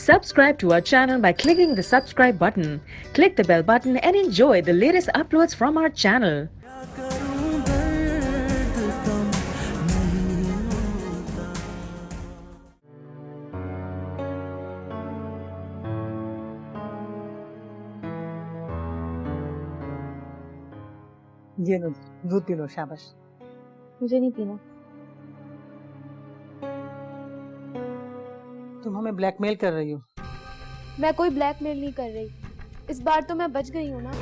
Subscribe to our channel by clicking the subscribe button. Click the bell button and enjoy the latest uploads from our channel. ये लो, दूध P low, शाबाश। मुझे नहीं पीना। तुम हमें ब्लैकमेल कर रही हो। मैं कोई ब्लैकमेल नहीं कर रही। इस बार तो मैं बच गई हूँ ना।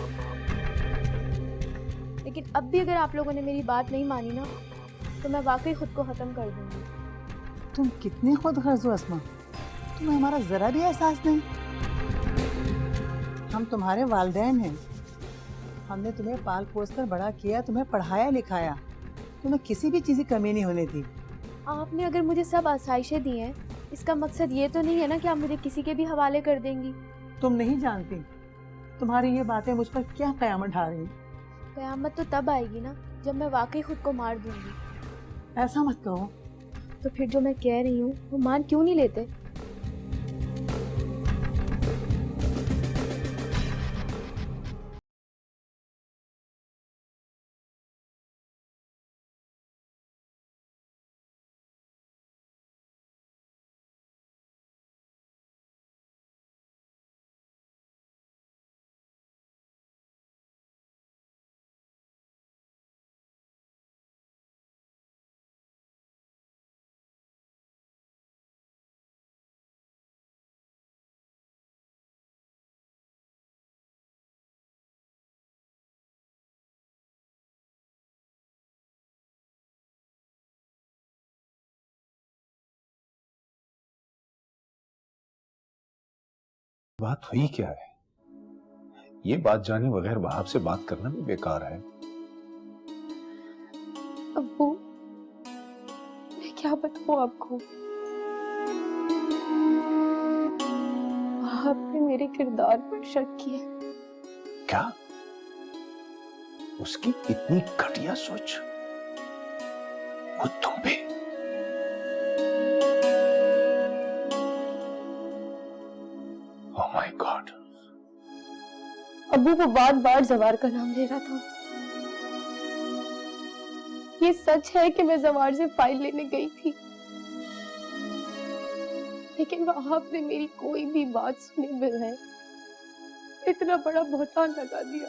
लेकिन अब भी अगर आप लोगों ने मेरी बात नहीं मानी ना, तो मैं वाकई खुद को खत्म कर दूंगी। तुम कितनी खुदगर्ज हो अस्मा, तुम्हें हमारा जरा भी एहसास नहीं। हम तुम्हारे वालिदैन हैं, हमने तुम्हें पाल पोस कर बड़ा किया, तुम्हें पढ़ाया लिखाया, तुम्हें किसी भी चीज की कमी नहीं होने दी। आपने अगर मुझे सब आसाइशें दी हैं, इसका मकसद ये तो नहीं है ना कि आप मुझे किसी के भी हवाले कर देंगी। तुम नहीं जानती तुम्हारी ये बातें मुझ पर क्या कयामत ढा रही। कयामत तो तब आएगी ना जब मैं वाकई खुद को मार दूंगी। ऐसा मत कहो। तो फिर जो मैं कह रही हूँ वो मान क्यों नहीं लेते? बात हुई क्या है? ये बात जाने बगैर वहाब से बात करना भी बेकार है। अब्बू, मैं क्या बताऊं आपको? आपने मेरे किरदार पर शक किया। क्या? उसकी इतनी घटिया सोच वो तुम पे? Oh my God. अब्बू वो बार बार जवार का नाम ले रहा था। ये सच है कि मैं जवार से फाइल लेने गई थी, लेकिन वहाब ने मेरी कोई भी बात सुने बगैर इतना बड़ा बहतान लगा दिया।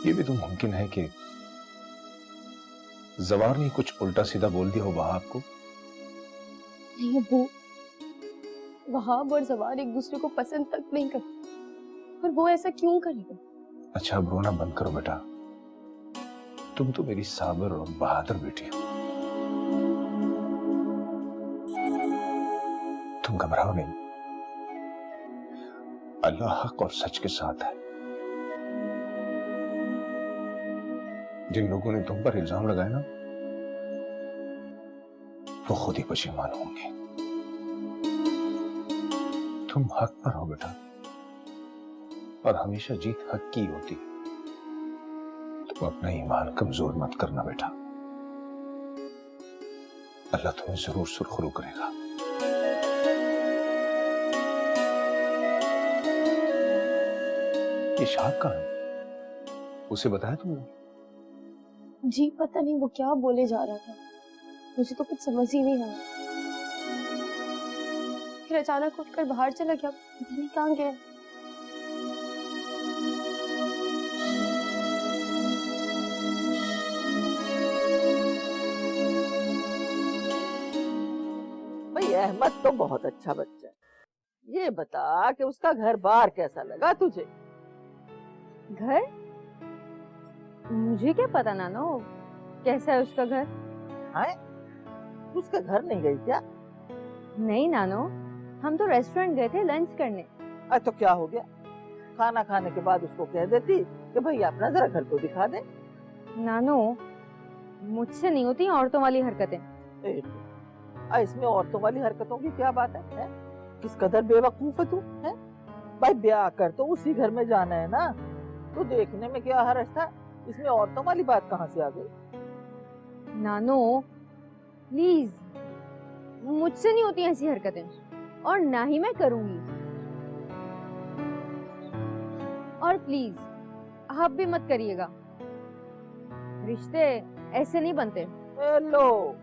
ये भी तो मुमकिन है कि जवार ने कुछ उल्टा सीधा बोल दिया हो वहाब को। नहीं अब्बू, वहाब और जवार एक दूसरे को पसंद तक नहीं करते, और वो ऐसा क्यों करेगा? अच्छा अब रोना बंद करो बेटा, तुम तो मेरी साबिर और बहादुर बेटी हो। तुम घबराओ नहीं, अल्लाह हक और सच के साथ है। जिन लोगों ने तुम पर इल्जाम लगाया ना, वो खुद ही पशेमान होंगे। तुम हक पर हो बेटा, और हमेशा जीत हक की होती है। तुम अपना ईमान कमजोर मत करना बेटा, अल्लाह तुम्हें जरूर सुरखरू करेगा। ये शाद कहाँ है? उसे बताया तुमने? जी पता नहीं वो क्या बोले जा रहा था, मुझे तो कुछ समझ ही नहीं आया। फिर अचानक उठकर बाहर चला गया, पता नहीं कहाँ गया। भाई अहमद तो बहुत अच्छा बच्चा है। ये बता कि उसका घर बार कैसा लगा तुझे? घर? मुझे क्या पता नानो, कैसा है उसका घर? है? उसका घर नहीं गई क्या? नहीं नानो, हम तो रेस्टोरेंट गए थे लंच करने। अरे तो क्या हो गया, खाना खाने के बाद उसको कह देती कि भैया अपना जरा घर तो दिखा दे। नानो, मुझसे नहीं होती औरतों वाली हरकतें। इसमें औरतों वाली हरकतों की क्या बात है? किस कदर बेवकूफ है तू, है? भाई ब्याह कर तो उसी घर में जाना है ना, तो देखने में क्या हर्ज था? इसमें औरतों वाली बात कहाँ से आ गई? नानो प्लीज। मुझसे नहीं होती ऐसी हरकतें और ना ही मैं करूंगी। और प्लीज आप भी मत करिएगा, रिश्ते ऐसे नहीं बनते। लो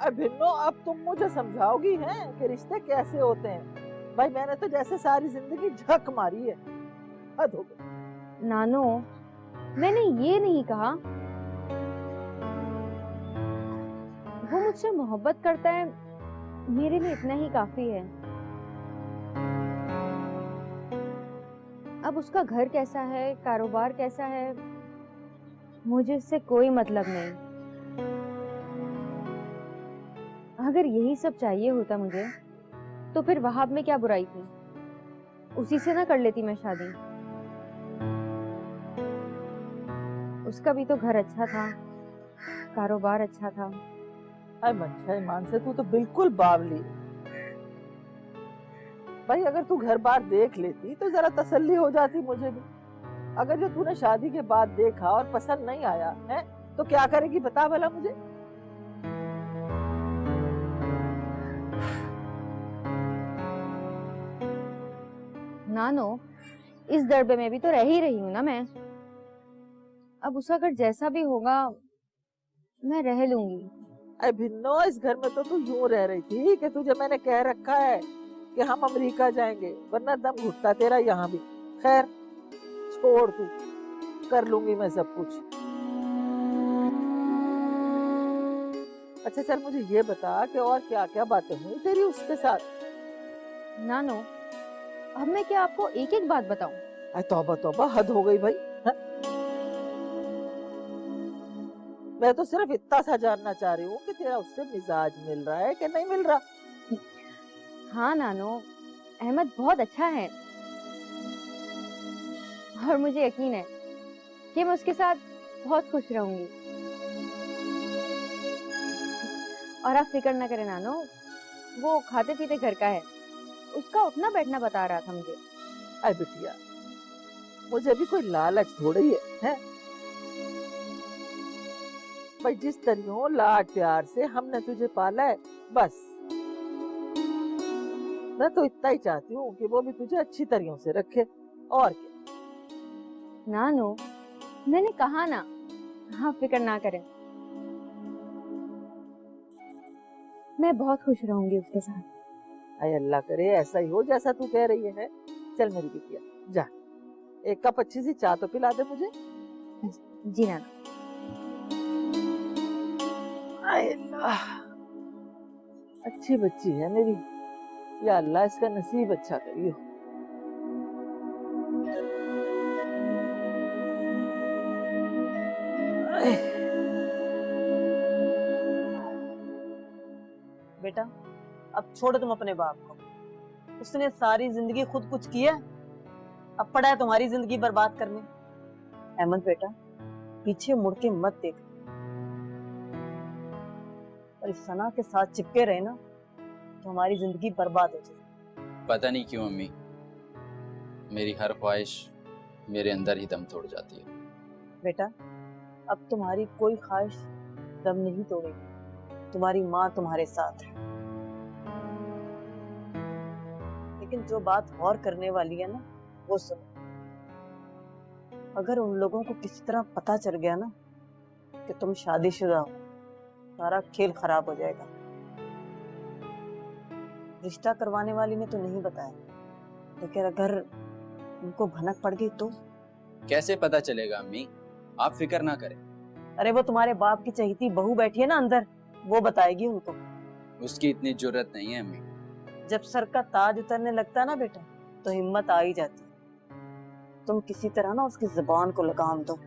भिन्नो, अब तुम मुझे समझाओगी हैं कि रिश्ते कैसे होते हैं। भाई मैंने तो जैसे सारी जिंदगी झक मारी है, हद हो गई। नानो, मैंने ये नहीं कहा। वो मुझसे मोहब्बत करता है, मेरे लिए इतना ही काफी है। अब उसका घर कैसा है, कारोबार कैसा है, मुझे इससे कोई मतलब नहीं। अगर यही सब चाहिए होता मुझे, तो फिर वहाब में क्या बुराई थी? उसी से ना कर लेती मैं शादी। उसका भी तो घर अच्छा था, कारोबार अच्छा था। अरे मनशा ईमान से तू तो बिल्कुल बावली है। भाई अगर तू घर बार देख लेती तो जरा तसल्ली हो जाती मुझे भी। अगर जो तूने शादी के बाद देखा और पसंद नहीं आया है तो क्या करेगी बता भला मुझे। नानो, इस दरबे में भी तो रह ही रही हूँ ना मैं। अब उसका घर जैसा भी होगा मैं रह लूंगी। अरे भिन्नो, इस घर में तो तू यूं रह रही थी कि तुझे मैंने कह रखा है कि हम अमेरिका जाएंगे, वरना दम घुटता तेरा यहाँ भी। खैर छोड़, तू कर लूंगी मैं सब कुछ। अच्छा चल मुझे ये बता कि और क्या क्या बातें हुई तेरी उसके साथ। नानो, अब मैं क्या आपको एक एक बात बताऊं? अरे तौबा तौबा, हद हो गई भाई। हाँ? मैं तो सिर्फ इतना सा जानना चाह रही हूँ कि तेरा उससे मिजाज मिल रहा है कि नहीं मिल रहा। हाँ नानो, अहमद बहुत अच्छा है और मुझे यकीन है कि मैं उसके साथ बहुत खुश रहूंगी। और आप फिक्र ना करें नानो, वो खाते पीते घर का है, उसका उठना बैठना बता रहा था मुझे। अरे बिटिया, मुझे भी कोई लालच थोड़ी है? भाई जिस तरह लाड प्यार से हमने तुझे पाला है, बस मैं तो इतना ही चाहती हूँ कि वो भी तुझे अच्छी तरह से रखे, और क्या। नानो, मैंने कहा ना, हाँ फिक्र ना करें, मैं बहुत खुश रहूंगी उसके साथ। अरे अल्लाह करे ऐसा ही हो जैसा तू कह रही है। चल मेरी बिटिया जा, एक कप अच्छी सी चाय तो पिला दे मुझे। जी नानो। आए अल्लाह, अच्छी बच्ची है मेरी, या अल्लाह इसका नसीब अच्छा करियो। बेटा अब छोड़ो तुम अपने बाप को, उसने सारी जिंदगी खुद कुछ किया, अब पड़ा है तुम्हारी जिंदगी बर्बाद करने। अहमद बेटा, पीछे मुड़ के मत देख, और इस सना के साथ चिपके रहे ना तो हमारी जिंदगी बर्बाद हो जाए। पता नहीं क्यों अम्मी, मेरी हर ख्वाहिश मेरे अंदर ही दम तोड़ जाती है। बेटा अब तुम्हारी कोई ख्वाहिश दम नहीं तोड़ेगी, तुम्हारी माँ तुम्हारे साथ है। लेकिन जो बात गौर करने वाली है ना, वो सुनो। अगर उन लोगों को किसी तरह पता चल गया ना कि तुम शादीशुदा हो, सारा खेल खराब हो जाएगा। रिश्ता करवाने वाली ने तो नहीं बताया, लेकिन अगर उनको भनक पड़ गई तो? कैसे पता चलेगा अम्मी, आप फिक्र ना करें। अरे वो तुम्हारे बाप की चहेती बहू बैठी है ना अंदर, वो बताएगी उनको। उसकी इतनी जुर्रत नहीं है अम्मी। जब सर का ताज उतरने लगता है ना बेटा, तो हिम्मत आ ही जाती है। तुम किसी तरह ना उसकी जुबान को लगाम दो।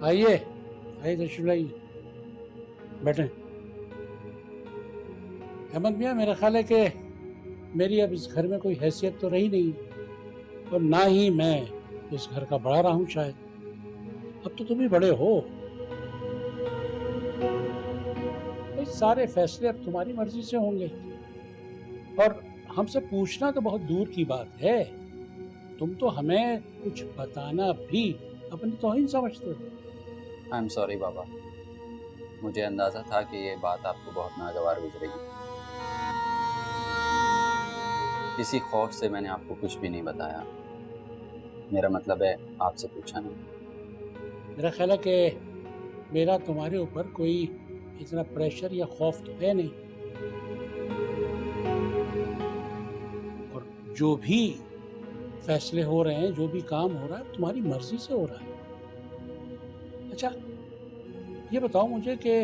आइए आइए तशरीफ लाइए, बैठे। अहमद मियाँ, मेरा ख्याल है कि मेरी अब इस घर में कोई हैसियत तो रही नहीं, और ना ही मैं इस घर का बड़ा रहा हूं शायद। अब तो तुम ही बड़े हो भाई, सारे फैसले अब तुम्हारी मर्जी से होंगे, और हमसे पूछना तो बहुत दूर की बात है। तुम तो हमें कुछ बताना भी अपनी तौहीन समझते हो। आई एम सॉरी बाबा, मुझे अंदाजा था कि ये बात आपको बहुत नागवार गुजरेगी। इसी खौफ से मैंने आपको कुछ भी नहीं बताया। मेरा मतलब है आपसे पूछा नहीं। मेरा ख्याल है कि मेरा तुम्हारे ऊपर कोई इतना प्रेशर या खौफ तो है नहीं, और जो भी फैसले हो रहे हैं, जो भी काम हो रहा है, तुम्हारी मर्जी से हो रहा है। अच्छा ये बताओ मुझे कि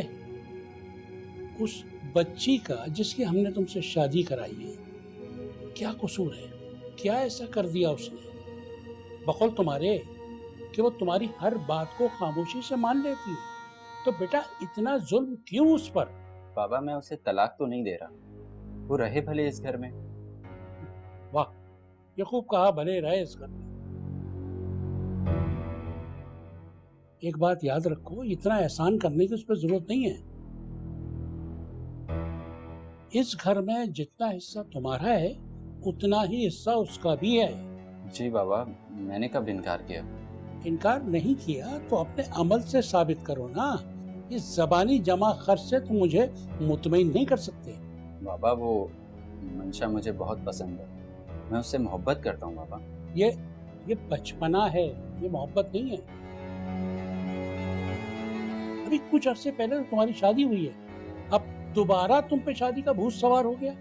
उस बच्ची का जिसकी हमने तुमसे शादी कराई है, क्या कसूर है? क्या ऐसा कर दिया उसने बकौल तुम्हारे कि वो तुम्हारी हर बात को खामोशी से मान लेती? तो बेटा इतना जुल्म क्यों उस पर? बाबा मैं उसे तलाक तो नहीं दे रहा, वो रहे भले इस घर में। वाह, ये खूब कहा, भले रहे इस घर में। एक बात याद रखो, इतना एहसान करने की उस पर जरूरत नहीं है। इस घर में जितना हिस्सा तुम्हारा है उतना ही हिस्सा उसका भी है। जी बाबा, मैंने कब इनकार किया? इनकार नहीं किया तो अपने अमल से साबित करो ना। इस जबानी जमा खर्च से तुम मुझे मुतमईन नहीं कर सकते। बाबा वो मंशा मुझे बहुत पसंद है, मैं उससे मोहब्बत करता हूँ बाबा। ये बचपना है, ये मोहब्बत नहीं है। अभी कुछ अरसे पहले तो तुम्हारी शादी हुई है, अब दोबारा तुम पे शादी का भूत सवार हो गया।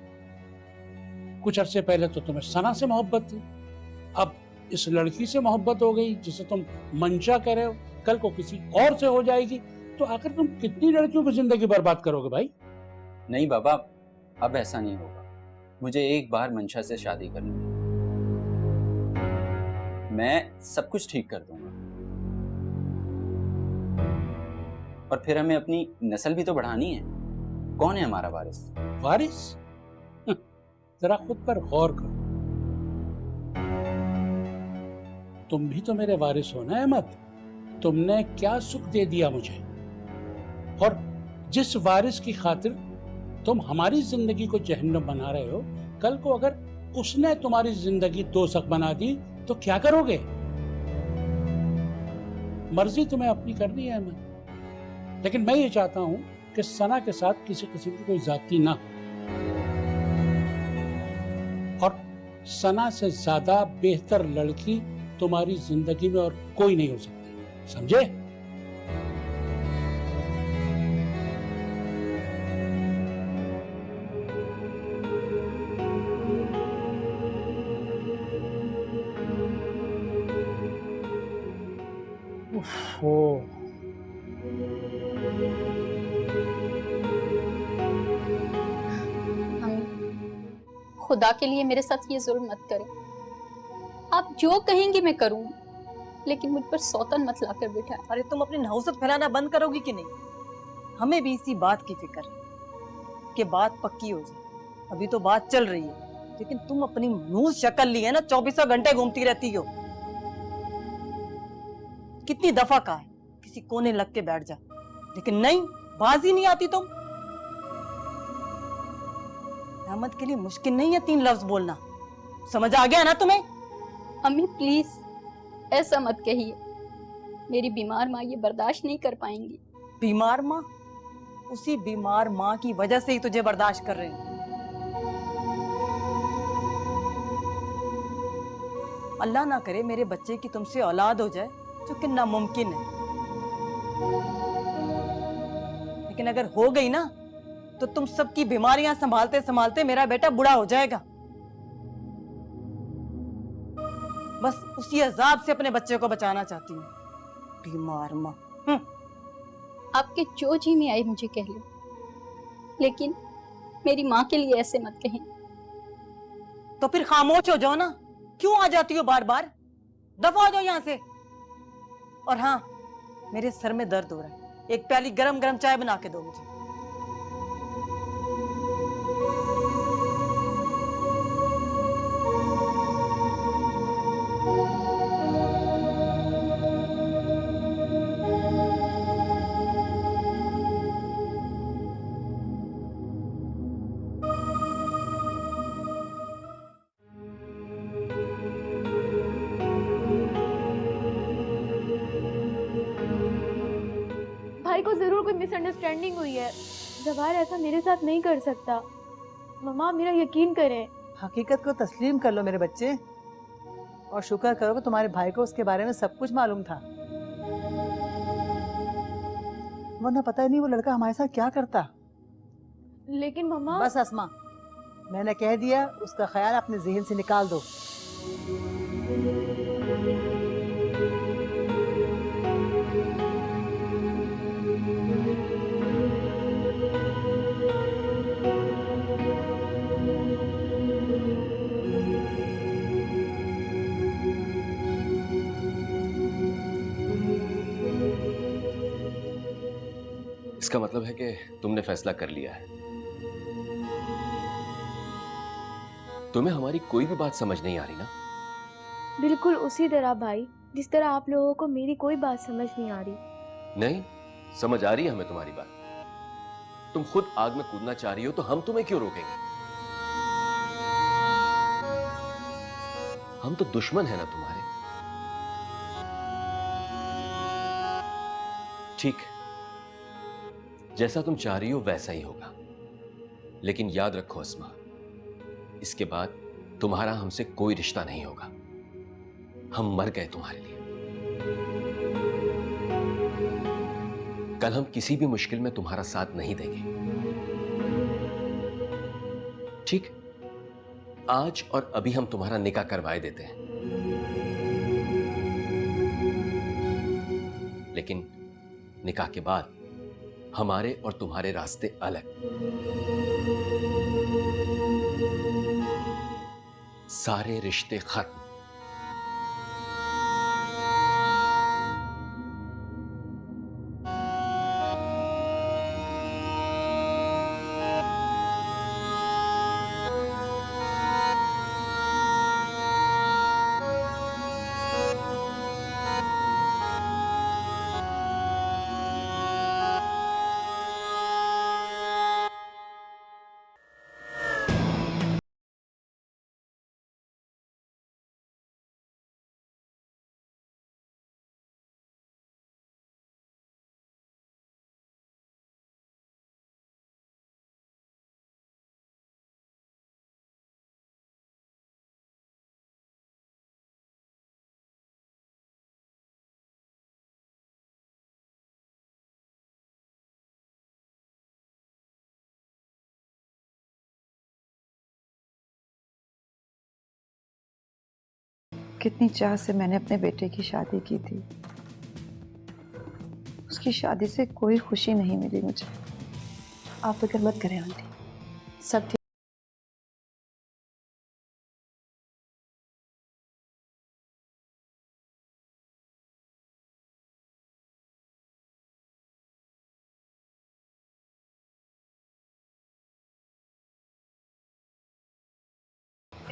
कुछ अरसे पहले तो तुम्हें सना से मोहब्बत थी, अब इस लड़की से मोहब्बत हो गई जिसे तुम मंशा कह रहे हो, कल को किसी और से हो जाएगी। तो आखिर तुम कितनी लड़कियों की जिंदगी बर्बाद करोगे भाई? नहीं बाबा, अब ऐसा नहीं होगा। मुझे एक बार मंशा से शादी करनी है, मैं सब कुछ ठीक कर दूंगा, और फिर हमें अपनी नस्ल भी तो बढ़ानी है। कौन है हमारा वारिस? वारिस? जरा खुद पर गौर करो। तुम भी तो मेरे वारिस हो ना अहमद। तुमने क्या सुख दे दिया मुझे, और जिस वारिस की खातिर तुम हमारी जिंदगी को जहन्नम बना रहे हो, कल को अगर उसने तुम्हारी जिंदगी दोज़ख बना दी तो क्या करोगे? मर्जी तुम्हें अपनी करनी है अहमद, लेकिन मैं ये चाहता हूं कि सना के साथ किसी किस्म की कोई जाती ना हो, और सना से ज्यादा बेहतर लड़की तुम्हारी जिंदगी में और कोई नहीं हो सकती, समझे? उफ़, खुदा के लिए मेरे साथ ये जुल्म मत करें। आप जो कहेंगे मैं करूंगी, लेकिन मुझ पर सौतन मत लाकर बिठाएं। अरे तुम अपनी नहुसत फैलाना बंद करोगी कि नहीं? हमें भी इसी बात की फिक्र कि बात पक्की हो जाए। अभी तो बात चल रही है, लेकिन तुम अपनी मुंह शक्ल ली है ना, 24 घंटे घूमती रहती हो। कितनी दफा कहा है किसी कोने लग के बैठ जा, लेकिन नहीं, बाजी नहीं आती तुम। अहमद के लिए मुश्किल नहीं है 3 लफ्ज बोलना, समझ आ गया ना तुम्हें? अम्मी प्लीज ऐसा मत कहिए, मेरी बीमार माँ ये बर्दाश्त नहीं कर पाएंगी। बीमार माँ? उसी बीमार माँ की वजह से ही तुझे बर्दाश्त कर रहे हैं। अल्लाह ना करे मेरे बच्चे की तुमसे औलाद हो जाए, जो कि नामुमकिन है, लेकिन अगर हो गई ना तो तुम सबकी बीमारियां संभालते संभालते मेरा बेटा बूढ़ा हो जाएगा। बस उसी अजाब से अपने बच्चे को बचाना चाहती हूँ। बीमार माँ। आपके जो जी में आई मुझे कह लो, लेकिन मेरी माँ के लिए ऐसे मत कहें। तो फिर खामोश हो जाओ ना, क्यों आ जाती हो बार बार? दफा हो जाओ यहाँ से। और हाँ, मेरे सर में दर्द हो रहा है, एक प्याली गरम गरम चाय बना के दो मुझे। भाई को जरूर कोई मिसअंडरस्टैंडिंग हुई है। जवाहर ऐसा मेरे साथ नहीं कर सकता। मम्मा आप मेरा यकीन करें। हकीकत को तस्लीम कर लो मेरे बच्चे, और शुक्र करो कि तुम्हारे भाई को उसके बारे में सब कुछ मालूम था, वरना पता ही नहीं वो लड़का हमारे साथ क्या करता। लेकिन मम्मा बस अस्मा, मैंने कह दिया, उसका ख्याल अपने जहन से निकाल दो। इसका मतलब है कि तुमने फैसला कर लिया है। तुम्हें हमारी कोई भी बात समझ नहीं आ रही ना? बिल्कुल उसी तरह भाई जिस तरह आप लोगों को मेरी कोई बात समझ नहीं आ रही। नहीं, समझ आ रही है हमें तुम्हारी बात। तुम खुद आग में कूदना चाह रही हो तो हम तुम्हें क्यों रोकेंगे? हम तो दुश्मन है ना तुम्हारे। ठीक, जैसा तुम चाह रही हो वैसा ही होगा, लेकिन याद रखो अस्मा, इसके बाद तुम्हारा हमसे कोई रिश्ता नहीं होगा। हम मर गए तुम्हारे लिए। कल हम किसी भी मुश्किल में तुम्हारा साथ नहीं देंगे। ठीक, आज और अभी हम तुम्हारा निकाह करवाए देते हैं, लेकिन निकाह के बाद हमारे और तुम्हारे रास्ते अलग। सारे रिश्ते खत्म। कितनी चाह से मैंने अपने बेटे की शादी की थी, उसकी शादी से कोई खुशी नहीं मिली मुझे। आप फिक्र मत करें आंटी, सब ठीक।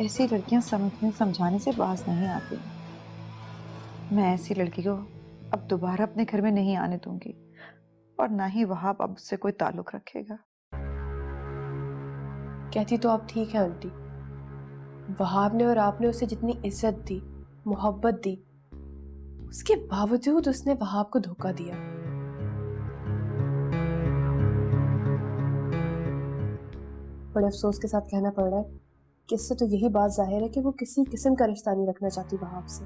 ऐसी लड़कियां समझने समझाने से बाज नहीं आती। मैं ऐसी लड़की को अब दोबारा अपने घर में नहीं आने दूंगी, और ना ही वहाब अब उससे कोई ताल्लुक रखेगा। कहती तो आप ठीक है आंटी। वहाब ने और आपने उसे जितनी इज्जत दी, मोहब्बत दी, उसके बावजूद उसने वहाब को धोखा दिया। बड़े अफसोस के साथ कहना पड़ रहा है कि इससे तो यही बात जाहिर है कि वो किसी किस्म का रिश्ता नहीं रखना चाहती वहाब से।